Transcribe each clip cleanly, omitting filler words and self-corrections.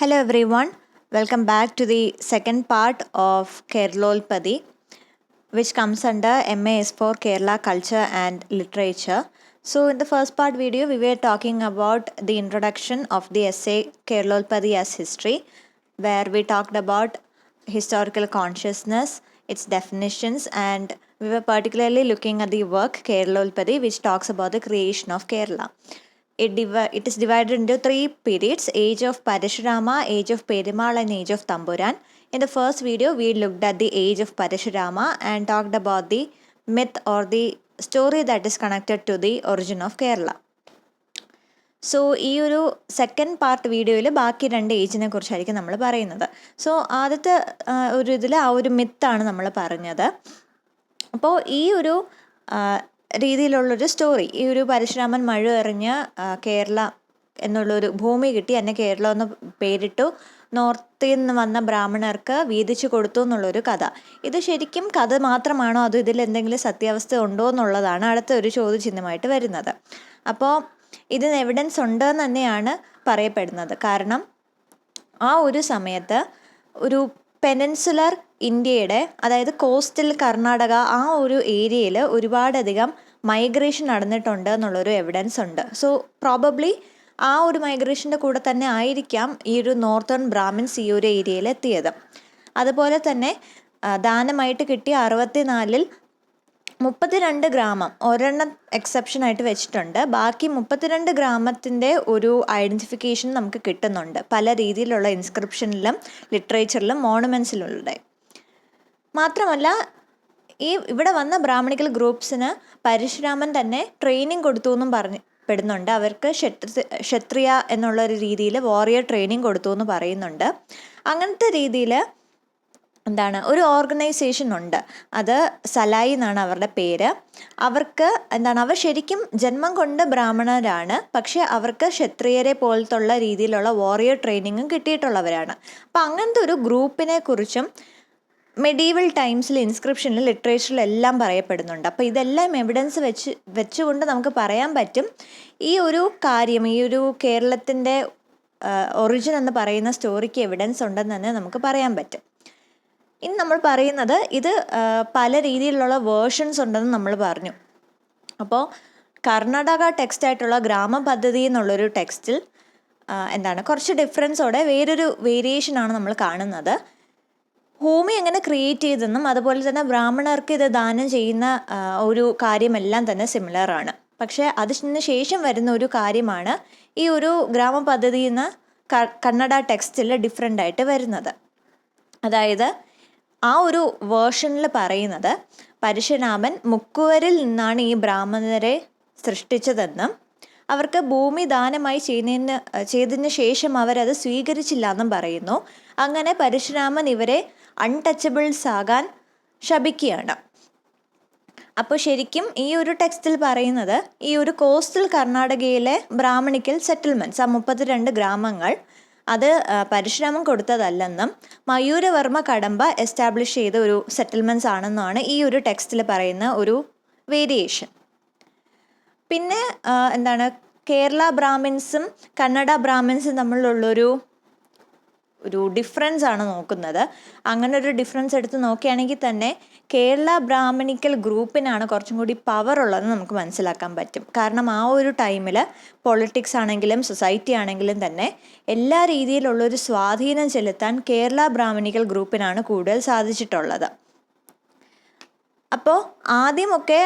Hello everyone, welcome back to the second part of Keralolpadi, which comes under MAS for Kerala Culture and Literature. So in the first part video, we were talking about the introduction of the essay Keralolpadi as history, where we talked about historical consciousness, its definitions, and we were particularly looking at the work Keralolpadi, which talks about the creation of Kerala. It is divided into three periods: age of Parashurama, age of Perumal, and age of Tamburan. In the first video, we looked at the age of Parashurama and talked about the myth or the story that is connected to the origin of Kerala. So ഈ ഒരു second part വീഡിയോയിൽ ബാക്കി രണ്ട് ഏജിനെ കുറിച്ചായിരിക്കും നമ്മൾ പറയുന്നത്. So ആദ്യത്തെ ഒരു ഇതിൽ ആ ഒരു മിത്താണ് നമ്മൾ പറഞ്ഞത്. അപ്പോൾ ഈ ഒരു രീതിയിലുള്ളൊരു സ്റ്റോറി, ഈ ഒരു പരശുരാമൻ മഴ എറിഞ്ഞ് കേരള എന്നുള്ളൊരു ഭൂമി കിട്ടി, എന്നെ കേരളം എന്ന് പേരിട്ടു, നോർത്തിൽ നിന്ന് വന്ന ബ്രാഹ്മണർക്ക് വീതിച്ചു കൊടുത്തു എന്നുള്ളൊരു കഥ. ഇത് ശരിക്കും കഥ മാത്രമാണോ, അതോ ഇതിൽ എന്തെങ്കിലും സത്യാവസ്ഥ ഉണ്ടോ എന്നുള്ളതാണ് അടുത്ത ഒരു ചോദ്യചിഹ്നമായിട്ട് വരുന്നത്. അപ്പോൾ ഇതിന് എവിഡൻസ് ഉണ്ടെന്ന് തന്നെയാണ് പറയപ്പെടുന്നത്. കാരണം ആ ഒരു സമയത്ത് ഒരു പെനിൻസുലർ ഇന്ത്യയുടെ, അതായത് കോസ്റ്റൽ കർണാടക, ആ ഒരു ഏരിയയിൽ ഒരുപാടധികം മൈഗ്രേഷൻ നടന്നിട്ടുണ്ട് എന്നുള്ളൊരു എവിഡൻസ് ഉണ്ട്. സോ പ്രോബബ്ലി ആ ഒരു മൈഗ്രേഷൻ്റെ കൂടെ തന്നെ ആയിരിക്കാം ഈ ഒരു നോർത്തേൺ ബ്രാഹ്മിൻസ് ഈ ഒരു ഏരിയയിൽ എത്തിയത്. അതുപോലെ തന്നെ ദാനമായിട്ട് കിട്ടിയ 64-ൽ 32 ഗ്രാമം ഒരെണ്ണം എക്സെപ്ഷനായിട്ട് വെച്ചിട്ടുണ്ട്. ബാക്കി 32 ഗ്രാമത്തിൻ്റെ ഒരു ഐഡൻറ്റിഫിക്കേഷൻ നമുക്ക് കിട്ടുന്നുണ്ട് പല രീതിയിലുള്ള ഇൻസ്ക്രിപ്ഷനിലും ലിറ്ററേച്ചറിലും മോണുമെൻറ്റ്സിലുള്ള. മാത്രമല്ല ഇവിടെ വന്ന ബ്രാഹ്മണിക്കൽ ഗ്രൂപ്പ്സിന് പരശുരാമൻ തന്നെ ട്രെയിനിങ് കൊടുത്തു എന്നും പെടുന്നുണ്ട്. അവർക്ക് ക്ഷത്രിയ എന്നുള്ളൊരു രീതിയിൽ വാറിയർ ട്രെയിനിങ് കൊടുത്തു എന്ന് പറയുന്നുണ്ട്. അങ്ങനത്തെ രീതിയിൽ ഒരു ഓർഗനൈസേഷൻ ഉണ്ട്. അത് സലായി എന്നാണ് അവരുടെ പേര്. അവർക്ക് അവർ ശരിക്കും ജന്മം കൊണ്ട് ബ്രാഹ്മണരാണ്, പക്ഷെ അവർക്ക് ക്ഷത്രിയരെ പോലത്തുള്ള രീതിയിലുള്ള വാറിയർ ട്രെയിനിങ്ങും കിട്ടിയിട്ടുള്ളവരാണ്. അപ്പം അങ്ങനത്തെ ഒരു ഗ്രൂപ്പിനെ കുറിച്ചും മെഡീവൽ ടൈംസിൽ ഇൻസ്ക്രിപ്ഷനിൽ ലിറ്ററേച്ചറിലെല്ലാം പറയപ്പെടുന്നുണ്ട്. അപ്പോൾ ഇതെല്ലാം എവിഡൻസ് വെച്ചുകൊണ്ട് നമുക്ക് പറയാൻ പറ്റും ഈ ഒരു കാര്യം, ഈ ഒരു കേരളത്തിൻ്റെ ഒറിജിൻ എന്ന് പറയുന്ന സ്റ്റോറിക്ക് എവിഡൻസ് ഉണ്ടെന്ന് തന്നെ നമുക്ക് പറയാൻ പറ്റും. ഇനി നമ്മൾ പറയുന്നത് ഇത് പല രീതിയിലുള്ള വേർഷൻസ് ഉണ്ടെന്ന് നമ്മൾ പറഞ്ഞു. അപ്പോൾ കർണാടക ടെക്സ്റ്റായിട്ടുള്ള ഗ്രാമപദ്ധതി എന്നുള്ളൊരു ടെക്സ്റ്റിൽ കുറച്ച് ഡിഫറൻസോടെ വേറൊരു വേരിയേഷനാണ് നമ്മൾ കാണുന്നത്. ഭൂമി എങ്ങനെ ക്രിയേറ്റ് ചെയ്തെന്നും അതുപോലെ തന്നെ ബ്രാഹ്മണർക്ക് ഇത് ദാനം ചെയ്യുന്ന ഒരു കാര്യമെല്ലാം തന്നെ സിമിലറാണ്. പക്ഷേ അതിന് ശേഷം വരുന്ന ഒരു കാര്യമാണ് ഈ ഒരു ഗ്രാമപദ്ധതി എന്ന കന്നഡ ടെക്സ്റ്റിൽ ഡിഫറെൻ്റ് ആയിട്ട് വരുന്നത്. അതായത് ആ ഒരു വേർഷനിൽ പറയുന്നത് പരശുരാമൻ മുക്കുവരിൽ നിന്നാണ് ഈ ബ്രാഹ്മണരെ സൃഷ്ടിച്ചതെന്നും അവർക്ക് ഭൂമി ദാനമായി ചെയ്തതിന് ശേഷം അവരത് സ്വീകരിച്ചില്ല എന്നും പറയുന്നു. അങ്ങനെ പരശുരാമൻ ഇവരെ അൺടച്ചബിൾസ് ആകാൻ ശപിക്കുകയാണ്. അപ്പോൾ ശരിക്കും ഈ ഒരു ടെക്സ്റ്റിൽ പറയുന്നത് ഈ ഒരു കോസ്റ്റൽ കർണാടകയിലെ ബ്രാഹ്മണിക്കൽ സെറ്റിൽമെൻറ്റ്സ്, ആ 32 ഗ്രാമങ്ങൾ, അത് പരശുരാമൻ കൊടുത്തതല്ലെന്നും മയൂരവർമ്മ കടമ്പ എസ്റ്റാബ്ലിഷ് ചെയ്ത ഒരു സെറ്റിൽമെൻറ്റ്സ് ആണെന്നാണ് ഈ ഒരു ടെക്സ്റ്റിൽ പറയുന്ന ഒരു വേരിയേഷൻ. പിന്നെ കേരള ബ്രാഹ്മിൻസും കന്നഡ ബ്രാഹ്മിൻസും തമ്മിലുള്ളൊരു ഡിഫറൻസ് ആണ് നോക്കുന്നത്. അങ്ങനെ ഒരു ഡിഫറൻസ് എടുത്ത് നോക്കുകയാണെങ്കിൽ തന്നെ കേരള ബ്രാഹ്മണിക്കൽ ഗ്രൂപ്പിനാണ് കുറച്ചും കൂടി പവർ ഉള്ളതെന്ന് നമുക്ക് മനസ്സിലാക്കാൻ പറ്റും. കാരണം ആ ഒരു ടൈമിൽ പൊളിറ്റിക്സ് ആണെങ്കിലും സൊസൈറ്റി ആണെങ്കിലും തന്നെ എല്ലാ രീതിയിലുള്ളൊരു സ്വാധീനം ചെലുത്താൻ കേരള ബ്രാഹ്മണിക്കൽ ഗ്രൂപ്പിനാണ് കൂടുതൽ സാധിച്ചിട്ടുള്ളത്. അപ്പോൾ ആദ്യമൊക്കെ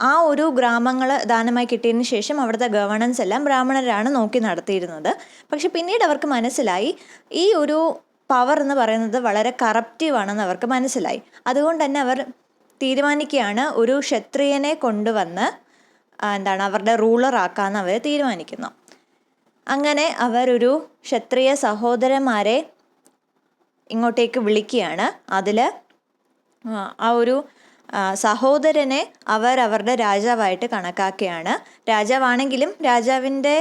ആ ഒരു ഗ്രാമങ്ങൾ ദാനമായി കിട്ടിയതിന് ശേഷം അവിടുത്തെ ഗവേണൻസ് എല്ലാം ബ്രാഹ്മണരാണ് നോക്കി നടത്തിയിരുന്നത്. പക്ഷെ പിന്നീട് അവർക്ക് മനസ്സിലായി ഈ ഒരു പവർ എന്ന് പറയുന്നത് വളരെ കറപ്റ്റീവാണെന്ന് അവർക്ക് മനസ്സിലായി. അതുകൊണ്ട് തന്നെ അവർ തീരുമാനിക്കുകയാണ് ഒരു ക്ഷത്രിയനെ കൊണ്ടുവന്ന് അവരുടെ റൂളറാക്കാമെന്ന് അവർ തീരുമാനിക്കുന്നു. അങ്ങനെ അവരൊരു ക്ഷത്രിയ സഹോദരന്മാരെ ഇങ്ങോട്ടേക്ക് വിളിക്കുകയാണ്. അതിൽ ആ ഒരു സഹോദരനെ അവരുടെ രാജാവായിട്ട് കണക്കാക്കുകയാണ്. രാജാവാണെങ്കിലും രാജാവിൻ്റെ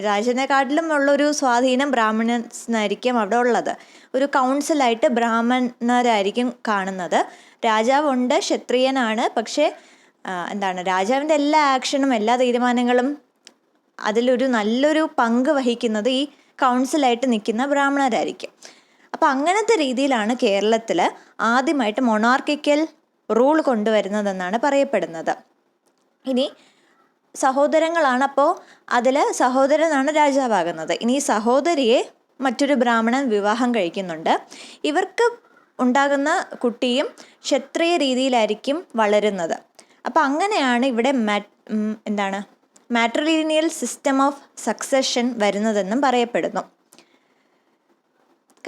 രാജനെക്കാട്ടിലും ഉള്ളൊരു സ്വാധീനം ബ്രാഹ്മണൻസിനായിരിക്കും അവിടെ ഉള്ളത്. ഒരു കൗൺസിലായിട്ട് ബ്രാഹ്മണരായിരിക്കും കാണുന്നത്. രാജാവുണ്ട്, ക്ഷത്രിയനാണ്, പക്ഷേ രാജാവിൻ്റെ എല്ലാ ആക്ഷനും എല്ലാ തീരുമാനങ്ങളും അതിലൊരു നല്ലൊരു പങ്ക് വഹിക്കുന്നത് ഈ കൗൺസിലായിട്ട് നിൽക്കുന്ന ബ്രാഹ്മണരായിരിക്കും. അപ്പോൾ അങ്ങനത്തെ രീതിയിലാണ് കേരളത്തിൽ ആദ്യമായിട്ട് മൊണാർക്കിക്കൽ റൂൾ കൊണ്ടുവരുന്നതെന്നാണ് പറയപ്പെടുന്നത്. ഇനി സഹോദരങ്ങളാണ്, അപ്പോൾ അതിൽ സഹോദരനാണ് രാജാവാകുന്നത്. ഇനി ഈ സഹോദരിയെ മറ്റൊരു ബ്രാഹ്മണൻ വിവാഹം കഴിക്കുന്നുണ്ട്. ഇവർക്ക് ഉണ്ടാകുന്ന കുട്ടിയും ക്ഷത്രിയ രീതിയിലായിരിക്കും വളരുന്നത്. അപ്പോൾ അങ്ങനെയാണ് ഇവിടെ മാട്രിലീനിയൽ സിസ്റ്റം ഓഫ് സക്സഷൻ വരുന്നതെന്നും പറയപ്പെടുന്നു.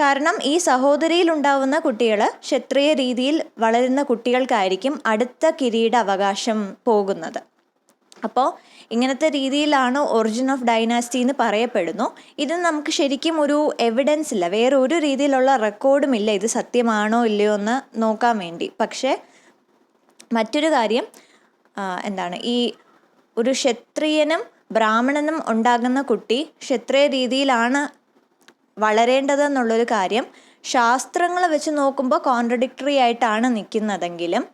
കാരണം ഈ സഹോദരിയിൽ ഉണ്ടാവുന്ന കുട്ടികൾ ക്ഷത്രിയ രീതിയിൽ വളരുന്ന കുട്ടികൾക്കായിരിക്കും അടുത്ത കിരീട അവകാശം പോകുന്നത്. അപ്പോൾ ഇങ്ങനത്തെ രീതിയിലാണ് ഒറിജിൻ ഓഫ് ഡൈനാസ്റ്റി എന്ന് പറയപ്പെടുന്നു. ഇത് നമുക്ക് ശരിക്കും ഒരു എവിഡൻസ് ഇല്ല, വേറെ ഒരു രീതിയിലുള്ള റെക്കോർഡും ഇല്ല ഇത് സത്യമാണോ ഇല്ലയോ എന്ന് നോക്കാൻ വേണ്ടി. പക്ഷേ മറ്റൊരു കാര്യം ഈ ഒരു ക്ഷത്രിയനും ബ്രാഹ്മണനും ഉണ്ടാകുന്ന കുട്ടി ക്ഷത്രിയ രീതിയിലാണ് വളരേണ്ടതെന്നുള്ളൊരു കാര്യം ശാസ്ത്രങ്ങൾ വെച്ച് നോക്കുമ്പോൾ കോൺട്രഡിക്ടറി ആയിട്ടാണ് നിൽക്കുന്നതെങ്കിലും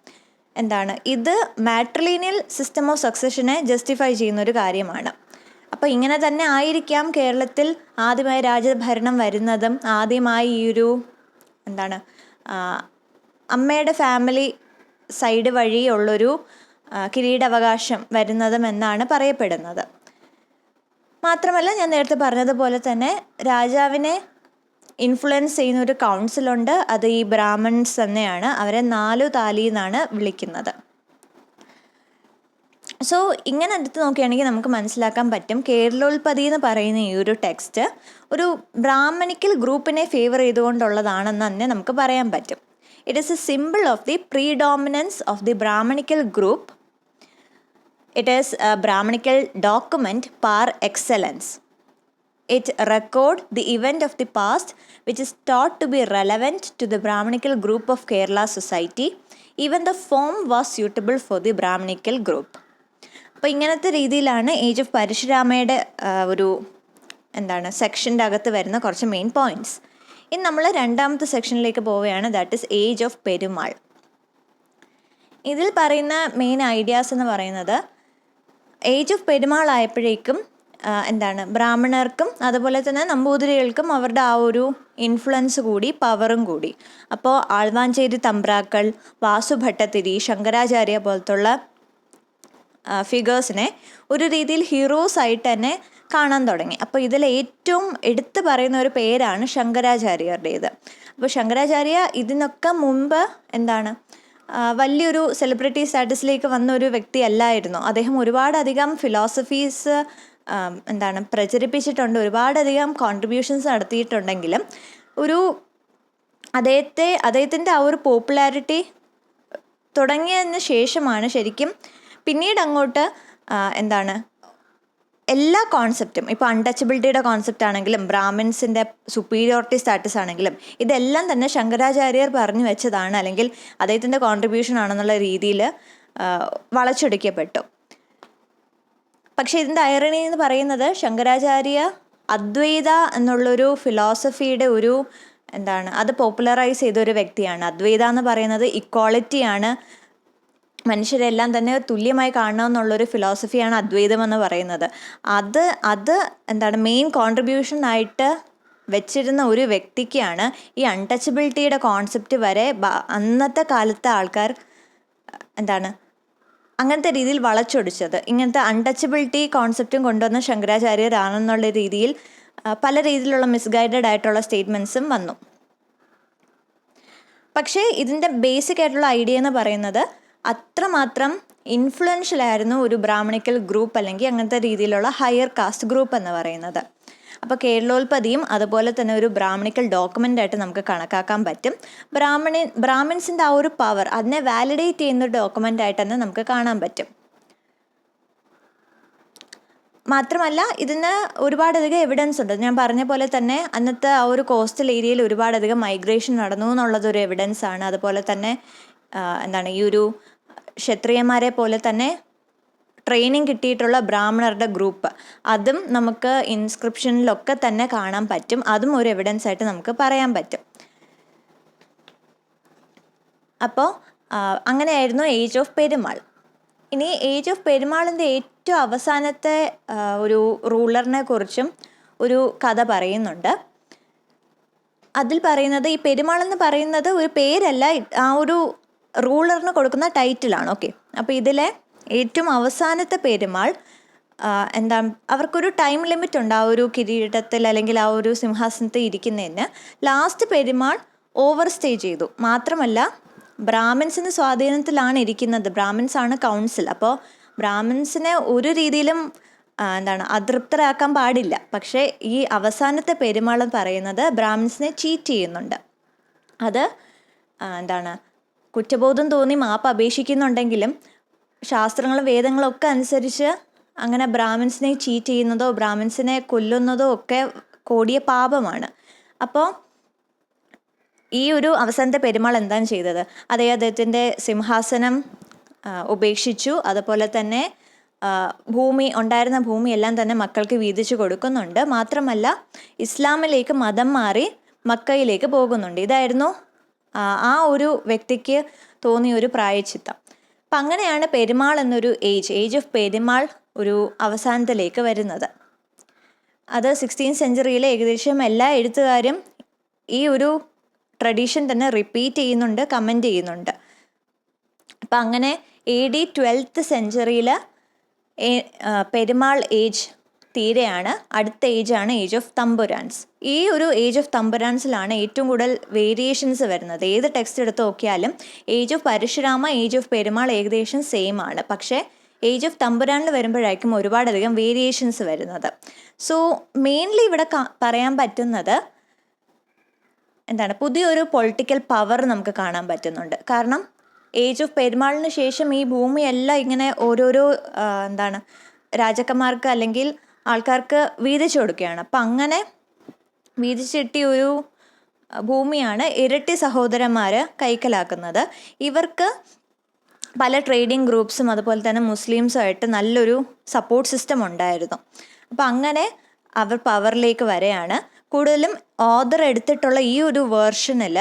ഇത് മാട്രിലീനിയൽ സിസ്റ്റം ഓഫ് സക്സഷനെ ജസ്റ്റിഫൈ ചെയ്യുന്നൊരു കാര്യമാണ്. അപ്പോൾ ഇങ്ങനെ തന്നെ ആയിരിക്കാം കേരളത്തിൽ ആദ്യമായി രാജഭരണം വരുന്നതും ആദ്യമായി ഈ ഒരു അമ്മയുടെ ഫാമിലി സൈഡ് വഴിയുള്ളൊരു കിരീടാവകാശം വരുന്നതും എന്നാണ് പറയപ്പെടുന്നത്. മാത്രമല്ല ഞാൻ നേരത്തെ പറഞ്ഞതുപോലെ തന്നെ രാജാവിനെ ഇൻഫ്ലുവൻസ് ചെയ്യുന്ന ഒരു കൗൺസിലുണ്ട്. അത് ഈ ബ്രാഹ്മൺസ് തന്നെയാണ്. അവരെ 4 താലി എന്നാണ് വിളിക്കുന്നത്. സോ ഇങ്ങനെ എടുത്ത് നോക്കുകയാണെങ്കിൽ നമുക്ക് മനസ്സിലാക്കാൻ പറ്റും കേരളോൽപ്പതി എന്ന് പറയുന്ന ഈ ഒരു ടെക്സ്റ്റ് ഒരു ബ്രാഹ്മണിക്കൽ ഗ്രൂപ്പിനെ ഫേവർ ചെയ്തുകൊണ്ടുള്ളതാണെന്ന് തന്നെ നമുക്ക് പറയാൻ പറ്റും. It is A simple of the പ്രീഡോമിനൻസ് of the Brahmanical group. It is a Brahmanical document par excellence. It records the event of the past which is thought to be relevant to the Brahmanical group of Kerala society. Even the form was suitable for the Brahmanical group. അപ്പോൾ ഇങ്ങനത്തെ രീതിയിലാണ് age of പരശുരാമയുടെ ഒരു സെക്ഷൻ്റെ അകത്ത് വരുന്ന കുറച്ച് main points. ഇനി നമ്മൾ രണ്ടാമത്തെ സെക്ഷനിലേക്ക് പോവുകയാണ്. That is age of Perumal. ഇതിൽ പറയുന്ന മെയിൻ ഐഡിയാസ് എന്ന് പറയുന്നത് ഏജ് ഓഫ് പെരുമാൾ ആയപ്പോഴേക്കും ബ്രാഹ്മണർക്കും അതുപോലെ തന്നെ നമ്പൂതിരികൾക്കും അവരുടെ ആ ഒരു ഇൻഫ്ലുവൻസ് കൂടി, പവറും കൂടി. അപ്പോൾ ആൾവാഞ്ചേരി തമ്പ്രാക്കൾ, വാസുഭട്ടത്തിരി, ശങ്കരാചാര്യ പോലത്തുള്ള ഫിഗേഴ്സിനെ ഒരു രീതിയിൽ ഹീറോസ് ആയിട്ട് തന്നെ കാണാൻ തുടങ്ങി. അപ്പോൾ ഇതിൽ ഏറ്റവും എടുത്തു പറയുന്ന ഒരു പേരാണ് ശങ്കരാചാര്യരുടേത്. അപ്പോൾ ശങ്കരാചാര്യ ഇതിനൊക്കെ മുമ്പ് വലിയൊരു സെലിബ്രിറ്റി സ്റ്റാറ്റസിലേക്ക് വന്ന ഒരു വ്യക്തി അല്ലായിരുന്നു. അദ്ദേഹം ഒരുപാടധികം ഫിലോസഫീസ് പ്രചരിപ്പിച്ചിട്ടുണ്ട്, ഒരുപാടധികം കോൺട്രിബ്യൂഷൻസ് നടത്തിയിട്ടുണ്ടെങ്കിലും അദ്ദേഹത്തിൻ്റെ ആ ഒരു പോപ്പുലാരിറ്റി തുടങ്ങിയതിന് ശേഷമാണ് ശരിക്കും പിന്നീട് അങ്ങോട്ട് എല്ലാ കോൺസെപ്റ്റും, ഇപ്പോൾ അൺടച്ചബിലിറ്റിയുടെ കോൺസെപ്റ്റ് ആണെങ്കിലും ബ്രാഹ്മിൻസിൻ്റെ സുപ്പീരിയോറിറ്റി സ്റ്റാറ്റസ് ആണെങ്കിലും ഇതെല്ലാം തന്നെ ശങ്കരാചാര്യർ പറഞ്ഞു വെച്ചതാണ്, അല്ലെങ്കിൽ അദ്ദേഹത്തിൻ്റെ കോൺട്രിബ്യൂഷൻ ആണെന്നുള്ള രീതിയിൽ വളച്ചൊടിക്കപ്പെട്ടു. പക്ഷേ ഇതിൻ്റെ ഐറണി എന്ന് പറയുന്നത് ശങ്കരാചാര്യ അദ്വൈത എന്നുള്ളൊരു ഫിലോസഫിയുടെ അത് പോപ്പുലറൈസ് ചെയ്തൊരു വ്യക്തിയാണ്. അദ്വൈത എന്ന് പറയുന്നത് ഇക്വാളിറ്റിയാണ്, മനുഷ്യരെല്ലാം തന്നെ തുല്യമായി കാണണമെന്നുള്ളൊരു ഫിലോസഫിയാണ് അദ്വൈതം എന്ന് പറയുന്നത്. അത് മെയിൻ കോൺട്രിബ്യൂഷൻ ആയിട്ട് വെച്ചിരുന്ന ഒരു വ്യക്തിക്കാണ് ഈ അൺടച്ചബിലിറ്റിയുടെ കോൺസെപ്റ്റ് വരെ അന്നത്തെ കാലത്തെ ആൾക്കാർ അങ്ങനത്തെ രീതിയിൽ വളച്ചൊടിച്ചത്. ഇങ്ങനത്തെ അൺടച്ചബിലിറ്റി കോൺസെപ്റ്റും കൊണ്ടുവന്ന ശങ്കരാചാര്യരാണെന്നുള്ള രീതിയിൽ പല രീതിയിലുള്ള മിസ്ഗൈഡഡ് ആയിട്ടുള്ള സ്റ്റേറ്റ്മെൻറ്റ്സും വന്നു. പക്ഷേ ഇതിൻ്റെ ബേസിക് ആയിട്ടുള്ള ഐഡിയ എന്ന് പറയുന്നത് അത്രമാത്രം ഇൻഫ്ലുവൻഷ്യൽ ആയിരുന്നു ഒരു ബ്രാഹ്മണിക്കൽ ഗ്രൂപ്പ്, അല്ലെങ്കിൽ അങ്ങനത്തെ രീതിയിലുള്ള ഹയർ കാസ്റ്റ് ഗ്രൂപ്പ് എന്ന് പറയുന്നത്. അപ്പോൾ കേരളോൽപ്പതിയും അതുപോലെ തന്നെ ഒരു ബ്രാഹ്മണിക്കൽ ഡോക്യുമെൻ്റ് ആയിട്ട് നമുക്ക് കണക്കാക്കാൻ പറ്റും. ബ്രാഹ്മിൻസിൻ്റെ ആ ഒരു പവർ അതിനെ വാലിഡേറ്റ് ചെയ്യുന്ന ഡോക്യുമെൻ്റ് ആയിട്ട് തന്നെ നമുക്ക് കാണാൻ പറ്റും. മാത്രമല്ല ഇതിന് ഒരുപാടധികം എവിഡൻസ് ഉണ്ട്. ഞാൻ പറഞ്ഞ പോലെ തന്നെ അന്നത്തെ ആ ഒരു കോസ്റ്റൽ ഏരിയയിൽ ഒരുപാടധികം മൈഗ്രേഷൻ നടന്നു എന്നുള്ളതൊരു എവിഡൻസ് ആണ്. അതുപോലെ തന്നെ ഈ ഒരു ക്ഷത്രിയന്മാരെ പോലെ തന്നെ ട്രെയിനിങ് കിട്ടിയിട്ടുള്ള ബ്രാഹ്മണരുടെ ഗ്രൂപ്പ്, അതും നമുക്ക് ഇൻസ്ക്രിപ്ഷനിലൊക്കെ തന്നെ കാണാൻ പറ്റും. അതും ഒരു എവിഡൻസ് ആയിട്ട് നമുക്ക് പറയാൻ പറ്റും. അപ്പോൾ അങ്ങനെയായിരുന്നു ഏജ് ഓഫ് പെരുമാൾ. ഇനി ഏജ് ഓഫ് പെരുമാളിൻ്റെ ഏറ്റവും അവസാനത്തെ ഒരു റൂളറിനെ കുറിച്ചും ഒരു കഥ പറയുന്നുണ്ട്. അതിൽ പറയുന്നത് ഈ പെരുമാൾ എന്ന് പറയുന്നത് ഒരു പേരല്ല, ആ ഒരു റൂളറിന് കൊടുക്കുന്ന ടൈറ്റിലാണ്. ഓക്കെ, അപ്പോൾ ഇതിലെ ഏറ്റവും അവസാനത്തെ പെരുമാൾ അവർക്കൊരു ടൈം ലിമിറ്റ് ഉണ്ട് ആ ഒരു കിരീടത്തിൽ അല്ലെങ്കിൽ ആ ഒരു സിംഹാസനത്തിൽ ഇരിക്കുന്നതിന്. ലാസ്റ്റ് പെരുമാൾ ഓവർ സ്റ്റേ ചെയ്തു. മാത്രമല്ല ബ്രാഹ്മിൻസിന് സ്വാധീനത്തിലാണ് ഇരിക്കുന്നത്, ബ്രാഹ്മിൻസ് ആണ് കൗൺസിൽ. അപ്പോൾ ബ്രാഹ്മിൻസിനെ ഒരു രീതിയിലും അതൃപ്തരാക്കാൻ പാടില്ല. പക്ഷേ ഈ അവസാനത്തെ പെരുമാൾ പറയുന്നത് ബ്രാഹ്മിൻസിനെ ചീറ്റ് ചെയ്യുന്നുണ്ട്. അത് കുറ്റബോധം തോന്നി മാപ്പ് അപേക്ഷിക്കുന്നുണ്ടെങ്കിലും ശാസ്ത്രങ്ങളും വേദങ്ങളും ഒക്കെ അനുസരിച്ച് അങ്ങനെ ബ്രാഹ്മിൻസിനെ ചീറ്റ് ചെയ്യുന്നതോ ബ്രാഹ്മിൻസിനെ കൊല്ലുന്നതോ ഒക്കെ കൊടിയ പാപമാണ്. അപ്പോൾ ഈ ഒരു അവസാനത്തെ പെരുമാൾ എന്താണ് ചെയ്തത്? അദ്ദേഹത്തിൻ്റെ സിംഹാസനം ഉപേക്ഷിച്ചു. അതുപോലെ തന്നെ ഉണ്ടായിരുന്ന ഭൂമിയെല്ലാം തന്നെ മക്കൾക്ക് വീതിച്ചു കൊടുക്കുന്നുണ്ട്. മാത്രമല്ല ഇസ്ലാമിലേക്ക് മതം മാറി മക്കയിലേക്ക് പോകുന്നുണ്ട്. ഇതായിരുന്നു ആ ഒരു വ്യക്തിക്ക് തോന്നിയ ഒരു പ്രായശ്ചിത്തം. അപ്പം അങ്ങനെയാണ് പെരുമാൾ എന്നൊരു ഏജ് ഓഫ് പെരുമാൾ ഒരു അവസാനത്തിലേക്ക് വരുന്നത്. അത് 16th സെഞ്ച്വറിയിലെ ഏകദേശം എല്ലാ എഴുത്തുകാരും ഈ ഒരു ട്രഡീഷൻ തന്നെ റിപ്പീറ്റ് ചെയ്യുന്നുണ്ട്, കമൻറ്റ് ചെയ്യുന്നുണ്ട്. അപ്പം അങ്ങനെ AD 12th സെഞ്ച്വറിയിൽ പെരുമാൾ ഏജ് തീരെയാണ്. അടുത്ത ഏജാണ് ഏജ് ഓഫ് തമ്പുരാൻസ്. ഈ ഒരു ഏജ് ഓഫ് തമ്പുരാൻസിലാണ് ഏറ്റവും കൂടുതൽ വേരിയേഷൻസ് വരുന്നത്. ഏത് ടെക്സ്റ്റ് എടുത്ത് നോക്കിയാലും age of Parashurama, age of Perumal ഏകദേശം സെയിം ആണ്. പക്ഷേ ഏജ് ഓഫ് തമ്പുരാനിൽ വരുമ്പോഴായിരിക്കും ഒരുപാടധികം വേരിയേഷൻസ് വരുന്നത്. സോ മെയിൻലി ഇവിടെ പറയാൻ പറ്റുന്നത് പുതിയൊരു പൊളിറ്റിക്കൽ പവർ നമുക്ക് കാണാൻ പറ്റുന്നുണ്ട്. കാരണം ഏജ് ഓഫ് പെരുമാളിന് ശേഷം ഈ ഭൂമിയെല്ലാം ഇങ്ങനെ ഓരോരോ രാജാക്കന്മാർക്ക് അല്ലെങ്കിൽ ആൾക്കാർക്ക് വീതിച്ചു കൊടുക്കുകയാണ്. അപ്പം അങ്ങനെ വീതിച്ചിട്ടിയ ഒരു ഭൂമിയാണ് ഇരട്ടി സഹോദരന്മാർ കൈക്കലാക്കുന്നത്. ഇവർക്ക് പല ട്രേഡിംഗ് ഗ്രൂപ്പ്സും അതുപോലെ തന്നെ മുസ്ലിംസുമായിട്ട് നല്ലൊരു സപ്പോർട്ട് സിസ്റ്റം ഉണ്ടായിരുന്നു. അപ്പം അങ്ങനെ അവർ പവറിലേക്ക് വരെയാണ്. കൂടുതലും ഓഥർ എടുത്തിട്ടുള്ള ഈ ഒരു വേർഷനിൽ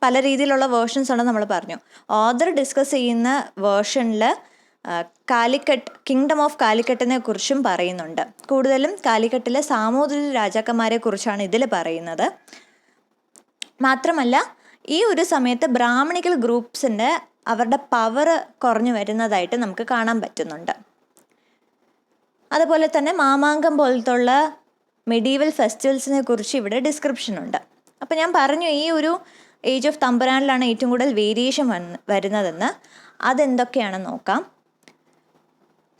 പല രീതിയിലുള്ള വേർഷൻസ് ആണ് നമ്മൾ പറഞ്ഞു. ഓഥർ ഡിസ്കസ് ചെയ്യുന്ന വേർഷനിൽ കാലിക്കട്ട്, കിങ്ഡം ഓഫ് കാലിക്കട്ടിനെ കുറിച്ചും പറയുന്നുണ്ട്. കൂടുതലും കാലിക്കട്ടിലെ സാമൂതിരി രാജാക്കന്മാരെ കുറിച്ചാണ് ഇതിൽ പറയുന്നത്. മാത്രമല്ല ഈ ഒരു സമയത്ത് ബ്രാഹ്മണിക്കൽ ഗ്രൂപ്പ്സിൻ്റെ അവരുടെ പവർ കുറഞ്ഞു വരുന്നതായിട്ട് നമുക്ക് കാണാൻ പറ്റുന്നുണ്ട്. അതുപോലെ തന്നെ മാമാങ്കം പോലത്തുള്ള മെഡീവൽ ഫെസ്റ്റിവൽസിനെ കുറിച്ച് ഇവിടെ ഡിസ്ക്രിപ്ഷൻ ഉണ്ട്. അപ്പോൾ ഞാൻ പറഞ്ഞു ഈ ഒരു ഏജ് ഓഫ് തമ്പുരാനിലാണ് ഏറ്റവും കൂടുതൽ വേരിയേഷൻ വരുന്നതെന്ന്. അതെന്തൊക്കെയാണെന്ന് നോക്കാം.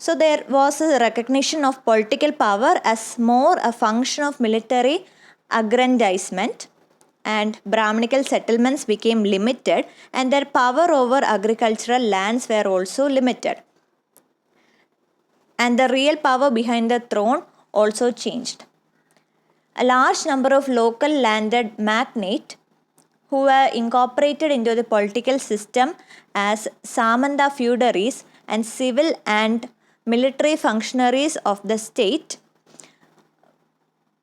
So there was a recognition of political power as more a function of military aggrandizement, and Brahminical settlements became limited and their power over agricultural lands were also limited. And the real power behind the throne also changed. A large number of local landed magnates who were incorporated into the political system as Samanta feudatories and civil and military functionaries of the state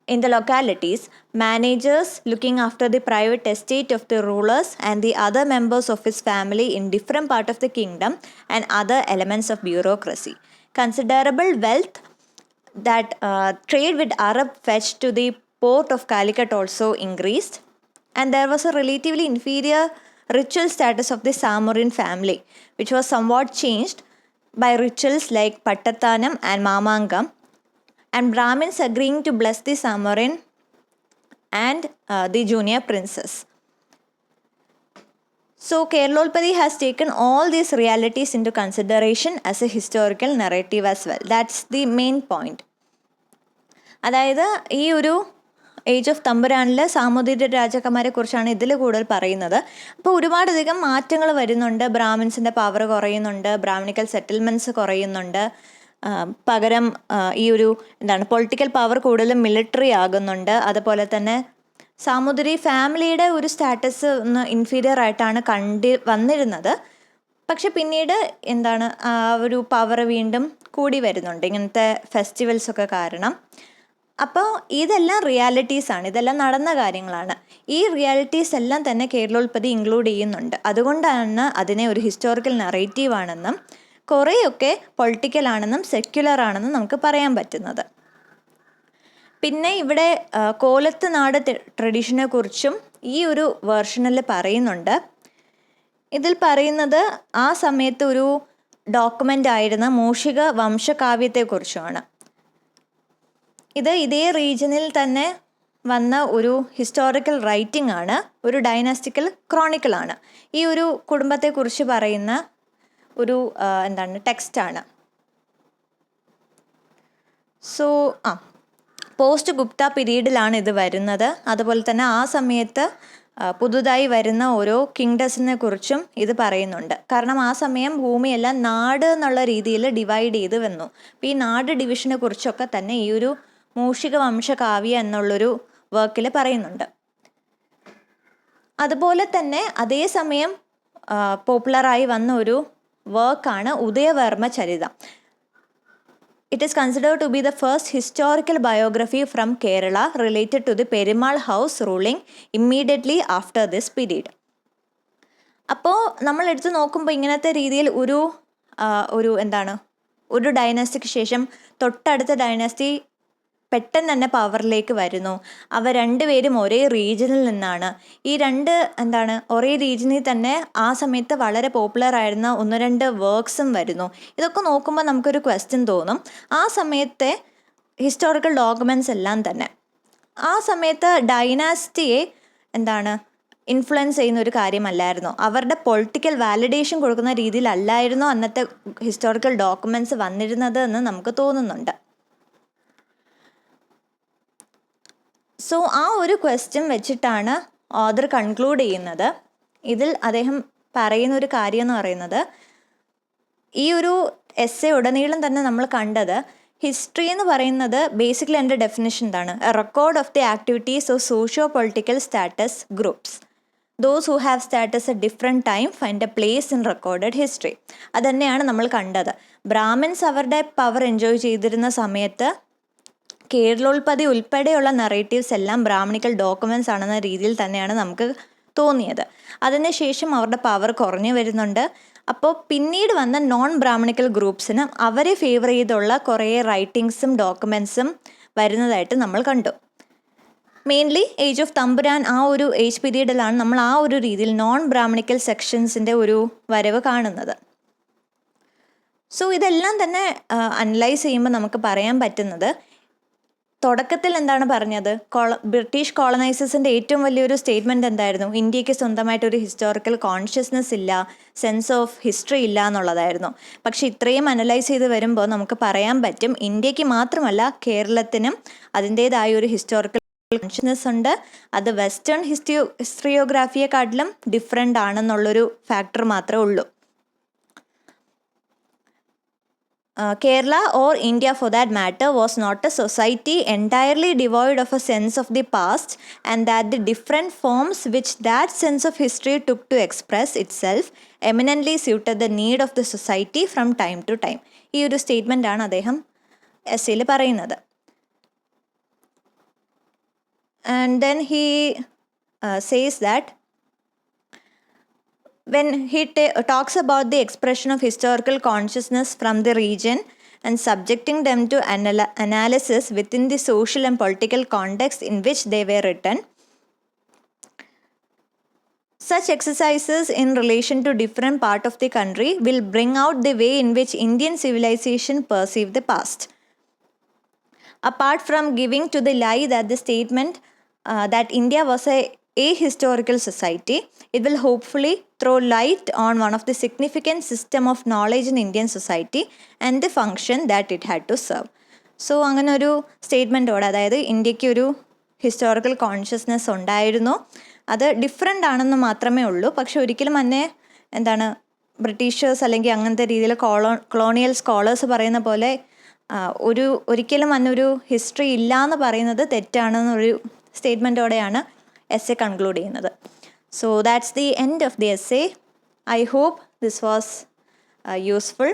in the localities, managers looking after the private estate of the rulers and the other members of his family in different parts of the kingdom, and other elements of bureaucracy. Considerable wealth that trade with Arab fetched to the port of Calicut also increased, and there was a relatively inferior ritual status of the Samorin family, which was somewhat changed by rituals like Pattathanam and Mamangam, and Brahmins agreeing to bless the Samorin and the junior princes. So Kerlolpadi has taken all these realities into consideration as a historical narrative as well. That's the main point. അതായത് ഈ ഒരു age of തമ്പുരാനിൽ Samoothiri രാജാക്കന്മാരെ കുറിച്ചാണ് ഇതിൽ കൂടുതൽ പറയുന്നത്. അപ്പോൾ ഒരുപാടധികം മാറ്റങ്ങൾ വരുന്നുണ്ട്. ബ്രാഹ്മിൻസിൻ്റെ പവർ കുറയുന്നുണ്ട്, ബ്രാഹ്മണിക്കൽ സെറ്റിൽമെൻറ്റ്സ് കുറയുന്നുണ്ട്. പകരം ഈ ഒരു പൊളിറ്റിക്കൽ പവർ കൂടുതലും മിലിറ്ററി ആകുന്നുണ്ട്. അതുപോലെ തന്നെ സാമൂതിരി ഫാമിലിയുടെ ഒരു സ്റ്റാറ്റസ് ഒന്ന് ഇൻഫീരിയർ ആയിട്ടാണ് വന്നിരുന്നത്. പക്ഷെ പിന്നീട് ആ ഒരു പവർ വീണ്ടും കൂടി വരുന്നുണ്ട് ഇങ്ങനത്തെ ഫെസ്റ്റിവൽസൊക്കെ കാരണം. അപ്പോൾ ഇതെല്ലാം റിയാലിറ്റീസാണ്, ഇതെല്ലാം നടന്ന കാര്യങ്ങളാണ്. ഈ റിയാലിറ്റീസ് എല്ലാം തന്നെ കേരളോൽപ്പതി ഇൻക്ലൂഡ് ചെയ്യുന്നുണ്ട്. അതുകൊണ്ടാണ് അതിനെ ഒരു ഹിസ്റ്റോറിക്കൽ നറേറ്റീവ് ആണെന്നും കുറേയൊക്കെ പൊളിറ്റിക്കൽ ആണെന്നും സെക്യുലർ ആണെന്നും നമുക്ക് പറയാൻ പറ്റുന്നത്. പിന്നെ ഇവിടെ കോലത്ത് നാട് ട്രഡീഷനെ കുറിച്ചും ഈ ഒരു വേർഷനിൽ പറയുന്നുണ്ട്. ഇതിൽ പറയുന്നത് ആ സമയത്ത് ഒരു ഡോക്യുമെൻ്റ് ആയിരുന്ന മൂഷിക വംശകാവ്യത്തെക്കുറിച്ചുമാണ്. ഇത് ഇതേ റീജിയനിൽ തന്നെ വന്ന ഒരു ഹിസ്റ്റോറിക്കൽ റൈറ്റിംഗ് ആണ്, ഒരു ഡൈനാസ്റ്റിക്കൽ ക്രോണിക്കിളാണ്. ഈ ഒരു കുടുംബത്തെക്കുറിച്ച് പറയുന്ന ഒരു ടെക്സ്റ്റാണ്. സോ പോസ്റ്റ് ഗുപ്ത പീരീഡിലാണ് ഇത് വരുന്നത്. അതുപോലെ തന്നെ ആ സമയത്ത് പുതുതായി വരുന്ന ഓരോ കിങ്ഡംസിനെ കുറിച്ചും ഇത് പറയുന്നുണ്ട്. കാരണം ആ സമയം ഭൂമിയെല്ലാം നാട് എന്നുള്ള രീതിയിൽ ഡിവൈഡ് ചെയ്ത് വന്നു. അപ്പോൾ ഈ നാട് ഡിവിഷനെ കുറിച്ചൊക്കെ തന്നെ ഈ ഒരു മൂഷിക വംശകാവ്യ എന്നുള്ളൊരു വർക്കിൽ പറയുന്നുണ്ട്. അതുപോലെ തന്നെ അതേസമയം പോപ്പുലറായി വന്ന ഒരു വർക്കാണ് ഉദയവർമ്മ ചരിതം. It is considered to be the first historical biography from Kerala related to the Perumal house ruling immediately after this period. അപ്പോൾ നമ്മൾ എടുത്ത് നോക്കുമ്പോൾ ഇങ്ങനത്തെ രീതിയിൽ ഒരു ഡൈനാസ്റ്റിക്ക് ശേഷം തൊട്ടടുത്ത ഡൈനാസ്റ്റി പെട്ടെന്ന് തന്നെ പവറിലേക്ക് വരുന്നു. അവ രണ്ടുപേരും ഒരേ റീജിയനിൽ നിന്നാണ്. ഈ ഒരേ റീജിയനിൽ തന്നെ ആ സമയത്ത് വളരെ പോപ്പുലർ ആയിരുന്ന 1-2 വർക്ക്സും വരുന്നു. ഇതൊക്കെ നോക്കുമ്പോൾ നമുക്കൊരു ക്വസ്റ്റ്യൻ തോന്നും, ആ സമയത്തെ ഹിസ്റ്റോറിക്കൽ ഡോക്യുമെൻറ്റ്സ് എല്ലാം തന്നെ ആ സമയത്ത് ഡൈനാസ്റ്റിയെ ഇൻഫ്ലുവൻസ് ചെയ്യുന്ന ഒരു കാര്യമല്ലായിരുന്നു. അവരുടെ പൊളിറ്റിക്കൽ വാലിഡേഷൻ കൊടുക്കുന്ന രീതിയിലല്ലായിരുന്നു അന്നത്തെ ഹിസ്റ്റോറിക്കൽ ഡോക്യുമെൻറ്റ്സ് വന്നിരുന്നത് എന്ന് നമുക്ക് തോന്നുന്നുണ്ട്. സോ ആ ഒരു ക്വസ്റ്റ്യൻ വെച്ചിട്ടാണ് ഓഥർ കൺക്ലൂഡ് ചെയ്യുന്നത്. ഇതിൽ അദ്ദേഹം പറയുന്ന ഒരു കാര്യം എന്ന് പറയുന്നത്, ഈ ഒരു എസ്സേ ഉടനീളം തന്നെ നമ്മൾ കണ്ടത് ഹിസ്റ്ററി എന്ന് പറയുന്നത് ബേസിക്കലി എൻ്റെ ഡെഫിനിഷൻ എന്താണ്? A record of the activities of socio political status groups. Those who have status A different time find A place in recorded history. അതുതന്നെയാണ് നമ്മൾ കണ്ടത്. ബ്രാഹ്മിൻസ് അവരുടെ പവർ എൻജോയ് ചെയ്തിരുന്ന സമയത്ത് കേരളോൽപ്പതി ഉൾപ്പെടെയുള്ള നറേറ്റീവ്സ് എല്ലാം ബ്രാഹ്മണിക്കൽ ഡോക്യുമെൻറ്റ്സ് ആണെന്ന രീതിയിൽ തന്നെയാണ് നമുക്ക് തോന്നിയത്. അതിനുശേഷം അവരുടെ പവർ കുറഞ്ഞു വരുന്നുണ്ട്. അപ്പോൾ പിന്നീട് വന്ന നോൺ ബ്രാഹ്മണിക്കൽ ഗ്രൂപ്പ്സിന് അവരെ ഫേവർ ചെയ്തുള്ള കുറേ റൈറ്റിങ്സും ഡോക്യുമെൻറ്റ്സും വരുന്നതായിട്ട് നമ്മൾ കണ്ടു. മെയിൻലി ഏജ് ഓഫ് തമ്പുരാൻ ആ ഒരു ഏജ് പീരീഡിലാണ് നമ്മൾ ആ ഒരു രീതിയിൽ നോൺ ബ്രാഹ്മണിക്കൽ സെക്ഷൻസിൻ്റെ ഒരു വരവ് കാണുന്നത്. സോ ഇതെല്ലാം തന്നെ അനലൈസ് ചെയ്യുമ്പോൾ നമുക്ക് പറയാൻ പറ്റുന്നത്, തുടക്കത്തിൽ എന്താണ് പറഞ്ഞത്? ബ്രിട്ടീഷ് കോളനൈസേഴ്സിൻ്റെ ഏറ്റവും വലിയൊരു സ്റ്റേറ്റ്മെൻറ്റ് എന്തായിരുന്നു? ഇന്ത്യക്ക് സ്വന്തമായിട്ടൊരു ഹിസ്റ്റോറിക്കൽ കോൺഷ്യസ്നെസ് ഇല്ല, സെൻസ് ഓഫ് ഹിസ്റ്ററി ഇല്ല എന്നുള്ളതായിരുന്നു. പക്ഷെ ഇത്രയും അനലൈസ് ചെയ്ത് വരുമ്പോൾ നമുക്ക് പറയാൻ പറ്റും, ഇന്ത്യക്ക് മാത്രമല്ല കേരളത്തിനും അതിൻ്റേതായ ഒരു ഹിസ്റ്റോറിക്കൽ കോൺഷ്യസ്നെസ് ഉണ്ട്. അത് വെസ്റ്റേൺ ഹിസ്റ്ററിയോഗ്രാഫിയെക്കാട്ടിലും ഡിഫറെൻ്റ് ആണെന്നുള്ളൊരു ഫാക്ടർ മാത്രമേ ഉള്ളൂ. Kerala, or India for that matter, was not a society entirely devoid of a sense of the past, and that the different forms which that sense of history took to express itself eminently suited the need of the society from time to time. ഈ ഒരു statement ആണ് അദ്ദേഹം എസ്സേയിൽ പറയുന്നത്. And then he says that when he talks about the expression of historical consciousness from the region and subjecting them to analysis within the social and political context in which they were written, such exercises in relation to different part of the country will bring out the way in which Indian civilization perceived the past. Apart from giving to the lie that the statement that India was a historical society, it will hopefully throw light on one of the significant system of knowledge in Indian society and the function that it had to serve. So അങ്ങനെ ഒരു സ്റ്റേറ്റ്മെൻറ്റോടെ, അതായത് ഇന്ത്യക്ക് ഒരു historical consciousness ഉണ്ടായിരുന്നു, അത് different ആണെന്ന് മാത്രമേ ഉള്ളൂ. പക്ഷെ ഒരിക്കലും തന്നെ ബ്രിട്ടീഷേഴ്സ് അല്ലെങ്കിൽ അങ്ങനത്തെ രീതിയിൽ കൊളോണിയൽ സ്കോളേഴ്സ് പറയുന്ന പോലെ ഒരിക്കലും അന്നൊരു ഹിസ്റ്ററി ഇല്ല എന്ന് പറയുന്നത് തെറ്റാണെന്നൊരു സ്റ്റേറ്റ്മെൻറ്റോടെയാണ് essay conclude ചെയ്യുന്നത്. So that's the end of the essay. I hope this was useful.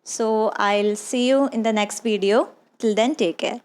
So I'll see you in the next video. Till then, take care.